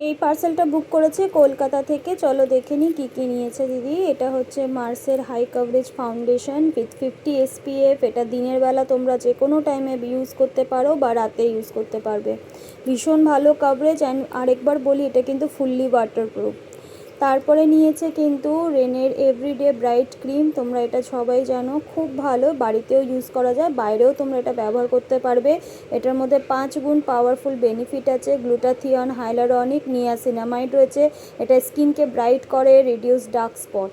এই পার্সেলটা বুক করেছে কলকাতা থেকে। চলো দেখে নিই কী কী নিয়েছে দিদি। এটা হচ্ছে মার্সের high coverage foundation with 50 SPF। এটা দিনের বেলা তোমরা যে কোনো টাইমে ইউজ করতে পারো বা রাতে ইউজ করতে পারবে। ভীষণ ভালো কভারেজ। অ্যান্ড আরেকবার বলি, এটা কিন্তু ফুললি ওয়াটারপ্রুফ। তারপরে নিয়েছে কিন্তু রেনের এভরিডে ব্রাইট ক্রিম। তোমরা এটা সবাই জানো, খুব ভালো, বাড়িতেও ইউজ করা যায়, বাইরেও তোমরা এটা ব্যবহার করতে পারবে। এটার মধ্যে 5 গুণ পাওয়ারফুল বেনিফিট আছে। গ্লুটাথিয়ন, হাইলারনিক, নিয়াসিনামাইড রয়েছে। এটা স্কিনকে ব্রাইট করে, রিডিউস ডার্ক স্পট।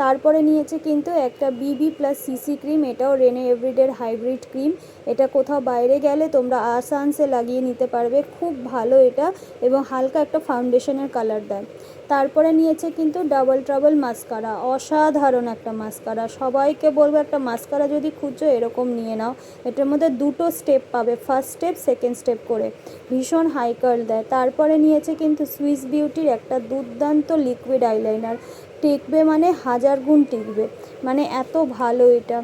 তারপরে নিয়েছে কিন্তু একটা বিবি প্লাস সিসি ক্রিম। এটাও রেনে এভরিডের হাইব্রিড ক্রিম। এটা কোথাও বাইরে গেলে তোমরা আসানসে লাগিয়ে নিতে পারবে, খুব ভালো এটা, এবং হালকা একটা ফাউন্ডেশনের কালার দেয়। তারপরে নিয়েছে কিন্তু ডাবল ট্রাবল মাস্কারা। অসাধারণ একটা মাস্কারা, সবাইকে বলবো একটা মাস্কারা যদি খুঁজছো এরকম নিয়ে নাও। এটার মধ্যে দুটো স্টেপ পাবে, ফার্স্ট স্টেপ সেকেন্ড স্টেপ করে, ভীষণ হাই কার্ল দেয়। তারপরে নিয়েছে কিন্তু সুইস বিউটির একটা দুর্দান্ত লিকুইড আইলাইনার। টিকবে মানে 1000 গুণ টিকবে, মানে এত ভালো এটা,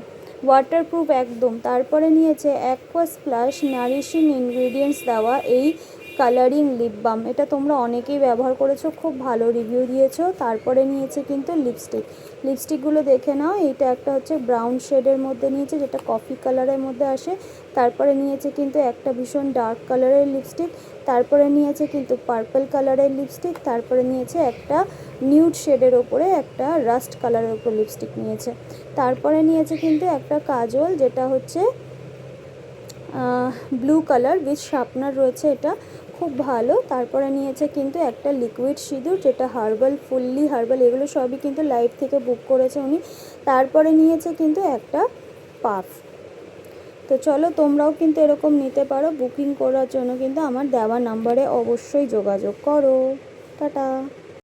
ওয়াটারপ্রুফ একদম। তারপরে নিয়েছে অ্যাকোয়া স্প্লাশ নারিশিং ইনগ্রিডিয়েন্টস দেওয়া এই কালারিং লিপ বাম। এটা তোমরা অনেকেই ব্যবহার করেছো, খুব ভালো রিভিউ দিয়েছো। তারপরে নিয়েছে কিন্তু লিপস্টিকগুলো দেখে নাও। এইটা একটা হচ্ছে ব্রাউন শেডের মধ্যে নিয়েছে, যেটা কফি কালারের মধ্যে আসে। তারপরে নিয়েছে কিন্তু একটা ভীষণ ডার্ক কালারের লিপস্টিক। তারপরে নিয়েছে কিন্তু পার্পল কালারের লিপস্টিক। তারপরে নিয়েছে একটা নিউড শেডের ওপরে একটা রাস্ট কালারের ওপর লিপস্টিক নিয়েছে। তারপরে নিয়েছে কিন্তু একটা কাজল, যেটা হচ্ছে ব্লু কালার উইথ শার্পনার রয়েছে, এটা খুব ভালো। তারপরে নিয়েছে কিন্তু একটা লিকুইড সিঁদুর, যেটা হার্বাল, ফুললি হার্বাল, এগুলো সবই কিন্তু লাইভ থেকে বুক করেছে উনি। তারপরে নিয়েছে কিন্তু একটা পাফ। তো চলো তোমরাও কিন্তু এরকম নিতে পারো। বুকিং করার জন্য কিন্তু আমার দেওয়া নাম্বারে অবশ্যই যোগাযোগ করো। টাটা।